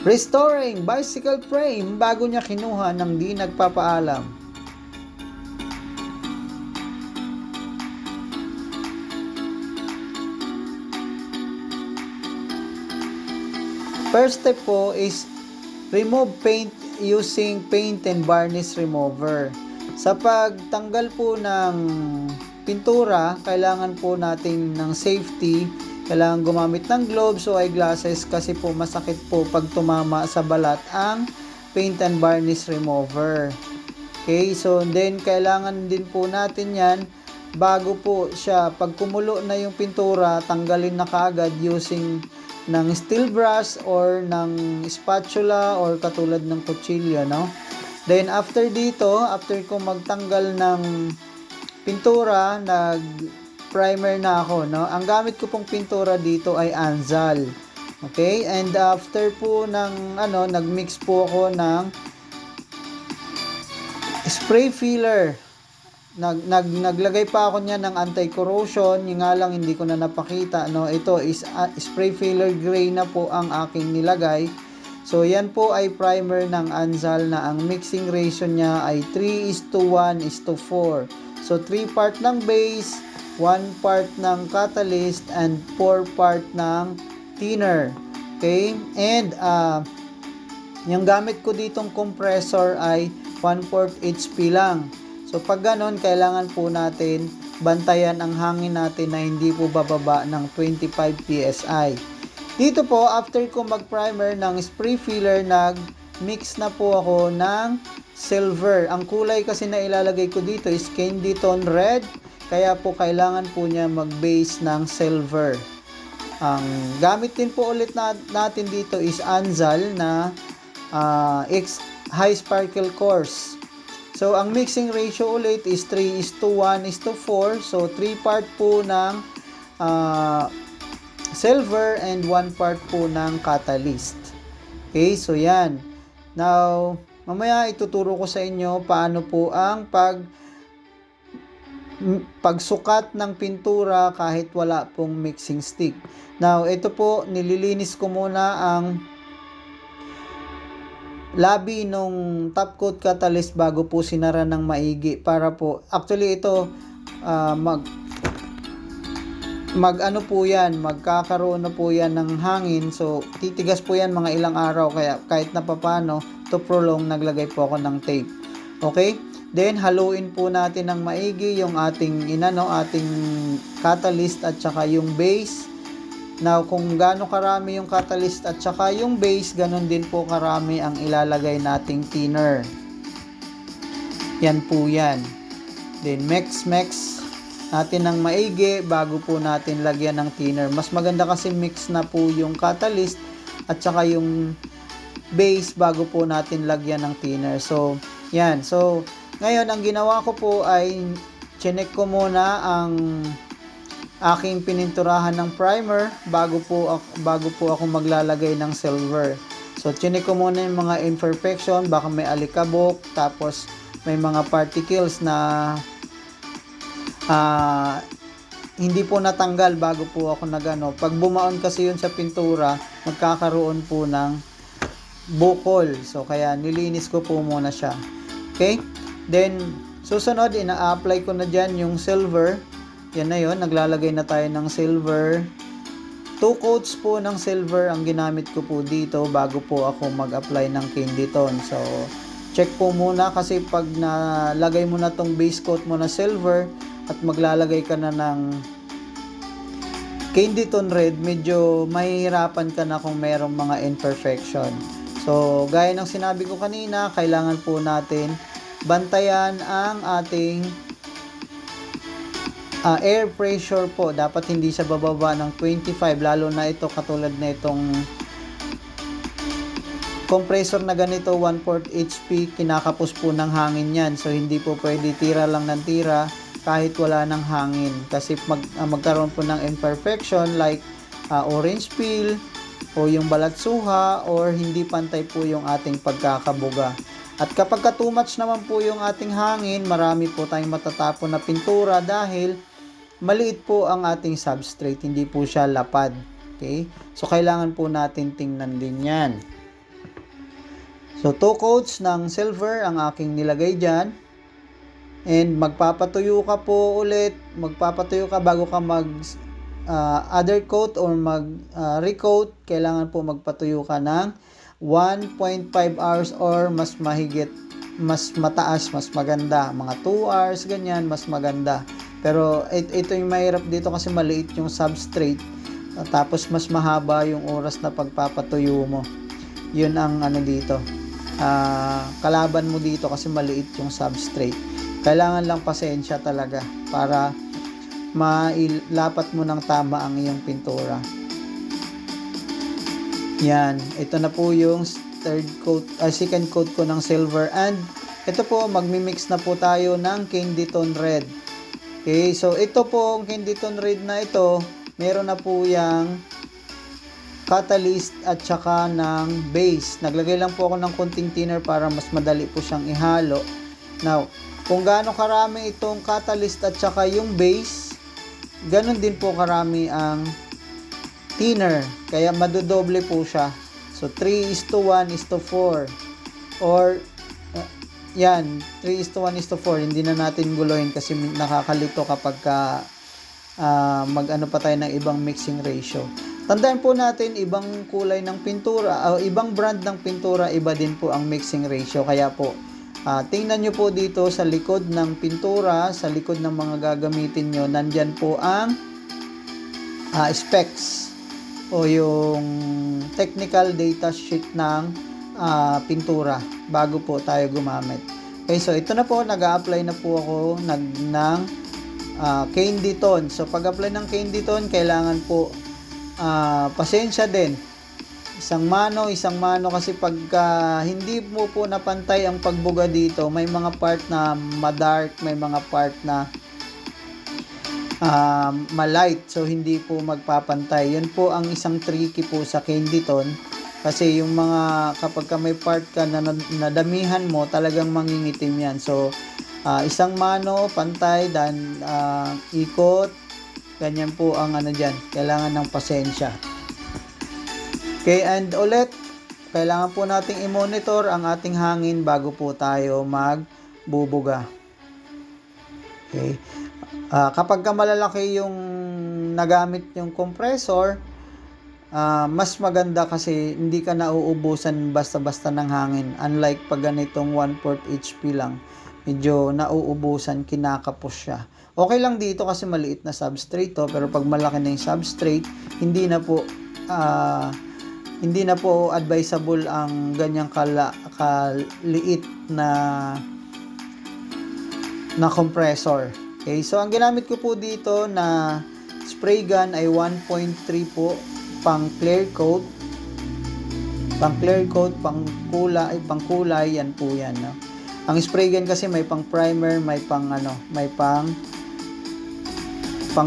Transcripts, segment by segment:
Restoring bicycle frame bago niya kinuha ng di nagpapaalam. First step po is remove paint using paint and varnish remover. Sa pagtanggal po ng pintura, kailangan po natin ng safety. Kailangan gumamit ng gloves o eyeglasses kasi po masakit po pag tumama sa balat ang paint and varnish remover. Okay, so then kailangan din po natin yan bago po siya, pag kumulo na yung pintura, tanggalin na kaagad using ng steel brush or ng spatula or katulad ng kutsilyo, no? Then after dito, after ko magtanggal ng pintura, primer na ako, no? Ang gamit ko pong pintura dito ay Anzal. Okay? And after po ng nagmix po ako ng spray filler. Naglagay pa ako niya ng anti-corrosion, yung nga lang hindi ko na napakita, no? Ito is spray filler gray na po ang aking nilagay. So yan po ay primer ng Anzal na ang mixing ratio niya ay 3:1:4. So 3 part ng base, 1 part ng catalyst, and 4 part ng thinner. Okay? And yung gamit ko ditong compressor ay 1/4 HP lang. So pag ganon, kailangan po natin bantayan ang hangin natin na hindi po bababa ng 25 PSI. Dito po, after ko mag-primer ng spray filler, nag-mix na po ako ng silver. Ang kulay kasi na ilalagay ko dito is candy tone red. Kaya po kailangan po niya mag-base ng silver. Ang gamit din po ulit natin dito is Anzal na high sparkle course. So ang mixing ratio ulit is 3:1:4. So 3 part po ng silver and 1 part po ng catalyst. Okay, so yan. Now, mamaya ituturo ko sa inyo paano po ang pagsukat ng pintura kahit wala pong mixing stick. Now, ito po, nililinis ko muna ang labi nung top coat catalyst bago po sinara ng maigi para po, actually ito, magkakaroon na po yan ng hangin. So, titigas po yan mga ilang araw. Kaya kahit na papano, to prolong, naglagay po ako ng tape. Okay? Then, haluin po natin ng maigi yung ating catalyst at saka yung base. Now, kung gaano karami yung catalyst at saka yung base, ganun din po karami ang ilalagay nating thinner. Yan po yan. Then, mix natin ng maigi bago po natin lagyan ng thinner. Mas maganda kasi mix na po yung catalyst at saka yung base bago po natin lagyan ng thinner. So, yan. So, ngayon, ang ginawa ko po ay chinek ko muna ang aking pininturahan ng primer bago po ako maglalagay ng silver. So, chinek ko muna yung mga imperfection, baka may alikabok, tapos may mga particles na hindi po natanggal bago po ako pag bumaon kasi yun sa pintura, magkakaroon po ng bukol. So kaya nilinis ko po muna siya. Okay? Then susunod, ina-apply ko na dyan yung silver. Yan na yun, naglalagay na tayo ng silver. 2 coats po ng silver ang ginamit ko po dito bago po ako mag-apply ng candy tone. So check po muna kasi pag nalagay mo na tong base coat mo na silver at maglalagay ka na ng candy tone red, medyo mahihirapan ka na kung mayroong mga imperfection. So, gaya ng sinabi ko kanina, kailangan po natin bantayan ang ating air pressure po. Dapat hindi siya bababa ng 25, lalo na ito katulad na itong compressor na ganito, 1/4 HP, kinakapos po ng hangin yan. So, hindi po pwede tira lang ng tira kahit wala ng hangin. Kasi magkaroon po ng imperfection like orange peel o yung balatsuha or hindi pantay po yung ating pagkakabuga. At kapag too much naman po yung ating hangin, marami po tayong matatapon na pintura dahil maliit po ang ating substrate, hindi po siya lapad. Okay? So, kailangan po natin tingnan din yan. So 2 coats ng silver ang aking nilagay dyan. And magpapatuyo ka po ulit, magpapatuyo ka bago ka mag other coat or mag recoat. Kailangan po magpatuyo ka ng 1.5 hours or mas mahigit, mas mataas, mas maganda. Mga 2 hours, ganyan, mas maganda. Pero ito yung mahirap dito kasi maliit yung substrate. Tapos mas mahaba yung oras na pagpapatuyo mo. Yun ang ano dito. Kalaban mo dito kasi maliit yung substrate. Kailangan lang pasensya talaga para mailapat mo ng tama ang iyong pintura. Yan, ito na po yung second coat ko ng silver, and ito po magmi-mix na po tayo ng candy tone red. Okay, so ito po ang candy tone red na ito, meron na po yang catalyst at saka ng base. Naglagay lang po ako ng konting thinner para mas madali po siyang ihalo. Now, kung gaano karami itong catalyst at saka yung base, ganun din po karami ang thinner, kaya madodoble po siya. So 3:1:4 or yan, 3:1:4. Hindi na natin guluhin kasi nakakalito kapag mag-ano pa tayo ng ibang mixing ratio. Tandaan po natin, ibang kulay ng pintura, ibang brand ng pintura, iba din po ang mixing ratio. Kaya po, tingnan nyo po dito sa likod ng pintura, sa likod ng mga gagamitin nyo, nandyan po ang specs o yung technical data sheet ng pintura bago po tayo gumamit. Okay, so ito na po, nag-a-apply na po ako ng candy tone. So pag-apply ng candy tone, kailangan po pasensya din. Isang mano kasi pagka hindi mo po napantay ang pagbuga dito, may mga part na ma-dark, may mga part na ma-light, so hindi po magpapantay. Yun po ang isang tricky po sa candy tone, kasi yung mga kapag ka may part ka na nadamihan mo, talagang mangingitim yan. So isang mano pantay, dan ikot, ganyan po ang ano dyan, kailangan ng pasensya. Okay, and ulit, kailangan po nating i-monitor ang ating hangin bago po tayo magbubuga. Okay. Kapag ka malalaki yung nagamit yung compressor, mas maganda kasi hindi ka nauubusan basta-basta ng hangin. Unlike pag ganitong 1/4 HP lang, medyo nauubusan, kinakapos siya. Okay lang dito kasi maliit na substrate to, pero pag malaki na yung substrate, hindi na po advisable ang ganyang kaliit na compressor. Okay, so ang ginamit ko po dito na spray gun ay 1.3 po, pang clear coat, pang kulay, yan po yan, no? Ang spray gun kasi may pang primer, may pang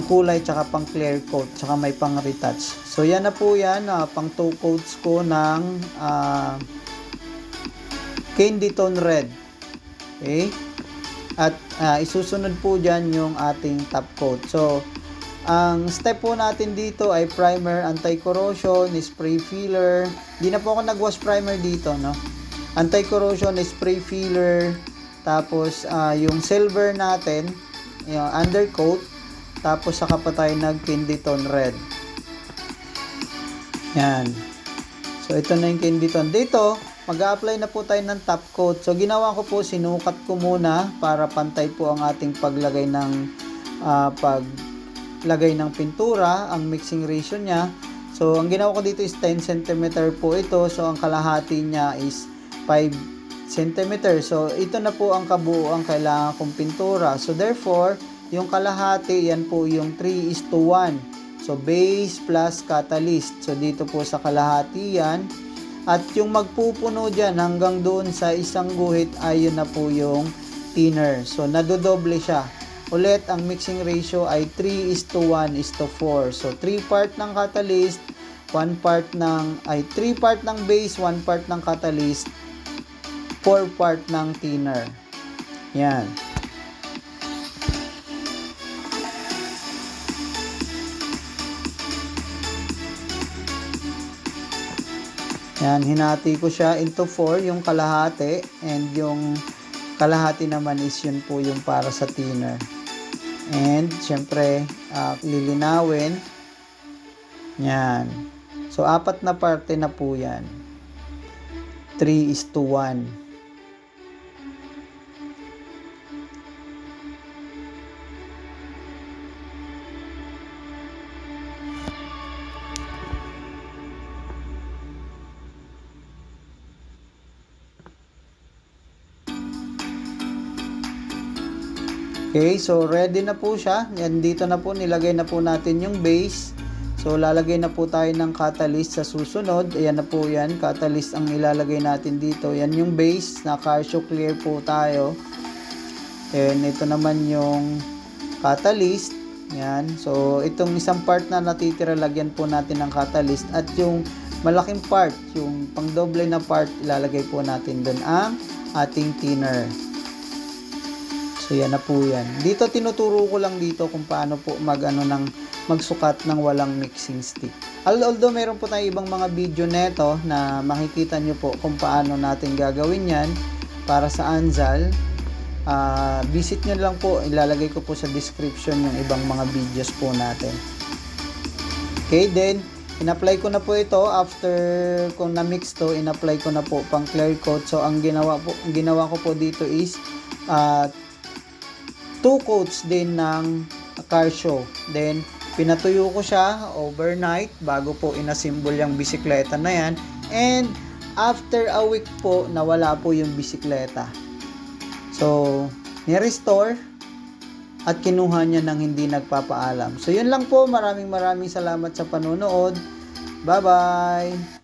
kulay, tsaka pang clear coat, tsaka may pang retouch. So yan na po yan, pang 2 coats ko ng candy tone red. Okay? At isusunod po dyan yung ating top coat. So ang step po natin dito ay primer, anti-corrosion, spray filler. Di na po ako nag-wash primer dito, no? Anti-corrosion, spray filler, tapos yung silver natin, yung undercoat, tapos saka pa tayo nag-candy tone red. Yan. So ito na yung candy tone. Dito, mag-a-apply na po tayo ng top coat. So ginawa ko po, sinukat ko muna para pantay po ang ating paglagay ng pintura, ang mixing ratio niya. So ang ginawa ko dito is 10 cm po ito. So ang kalahati niya is 5 cm. So ito na po ang kabuuan kailangan kong pintura. So therefore, yung kalahati, yan po yung 3:1. So base plus catalyst. So dito po sa kalahati yan. At yung magpupuno dyan hanggang doon sa isang guhit, ayun na po yung thinner. So nadodoble siya. Ulit, ang mixing ratio ay 3:1:4. So 3 part ng catalyst, 3 part ng base, 1 part ng catalyst, 4 part ng thinner. Yan. Yan, hinati ko siya into 4, yung kalahati, and yung kalahati naman is yun po yung para sa thinner. And syempre, lilinawin. Yan. So 4 na parte na po yan. 3:1. Okay, so ready na po siya. Yan, dito na po, nilagay na po natin yung base. So, lalagay na po tayo ng catalyst sa susunod. Ayan na po yan, catalyst ang ilalagay natin dito. Yan yung base, naka-show clear po tayo. And ito naman yung catalyst. Yan, so itong isang part na natitira, lagyan po natin ng catalyst. At yung malaking part, yung pangdoble na part, ilalagay po natin doon ang ating thinner. So yan na po yan. Dito tinuturo ko lang dito kung paano po magsukat ng walang mixing stick. Although meron po tayong ibang mga video neto na makikita nyo po kung paano natin gagawin yan para sa Anzal. Visit nyo lang po, ilalagay ko po sa description yung ibang mga videos po natin. Okay, then in-apply ko na po ito after kung na-mix to, in-apply ko na po pang clear coat. So ang ginawa ko po dito is 2 coats din ng Carshow. Then, pinatuyo ko siya overnight bago po inassemble yung bisikleta na yan. And, after a week po, nawala po yung bisikleta. So, ni-restore at kinuha niya ng hindi nagpapaalam. So, yun lang po. Maraming salamat sa panonood. Bye-bye!